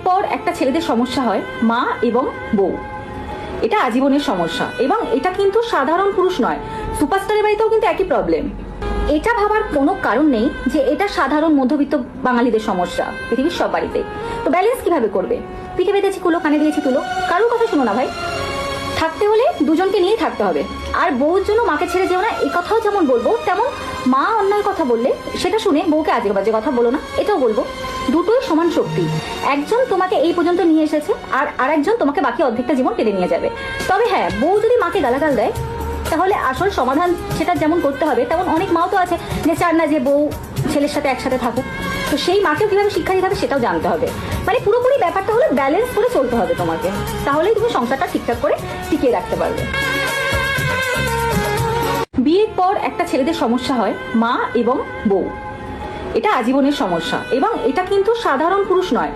পর একটা ছেলেদের সমস্যা হয় মা এবং বউ। এটা আজীবনের সমস্যা এবং এটা কিন্তু সাধারণ পুরুষ নয়, সুপারস্টারের বাড়িতেও কিন্তু একই প্রবলেম। এটা ভাবার কোনো কারণ নেই যে এটা সাধারণ মধ্যবিত্ত বাঙালিদের সমস্যা, পৃথিবীর সব বাড়িতে। তো ব্যালেন্স কিভাবে করবে? পিঠে বেঁধেছি কুলো, কানে দিয়েছি তুলো, কারোর কথা শুনো না ভাই। থাকতে হলে দুজনকে নিয়েই থাকতে হবে। আর বউর জন্য মাকে ছেড়ে যেও না, এই কথাও যেমন বলবো তেমন মা অন্যায় কথা বললে সেটা শুনে বউকে আজে বাজে কথা বলো না, এটাও বলবো। দুটোই সমান শক্তি। একজন তোমাকে এই পর্যন্ত নিয়ে এসেছে আর আরেকজন তোমাকে বাকি অর্ধেকটা জীবন টেনে নিয়ে যাবে। তবে হ্যাঁ, বউ যদি মাকে গালাগাল দেয় তাহলে আসল সমাধান সেটা যেমন করতে হবে, তেমন অনেক মাও তো আছে যে চার না যে বউ ছেলের সাথে একসাথে থাকুক। তো সেই মাকেও কিভাবে শিক্ষা দিতে হবে সেটাও জানতে হবে। মানে পুরোপুরি ব্যাপারটা হলো ব্যালেন্স করে চলতে হবে তোমাকে, তাহলেই তুমি সংসারটা ঠিকঠাক করে টিকিয়ে রাখতে পারবে। বিয়ের পর একটা ছেলেদের সমস্যা হয় মা এবং বউ। এটা আজীবনের সমস্যা এবং এটা কিন্তু সাধারণ পুরুষ নয়,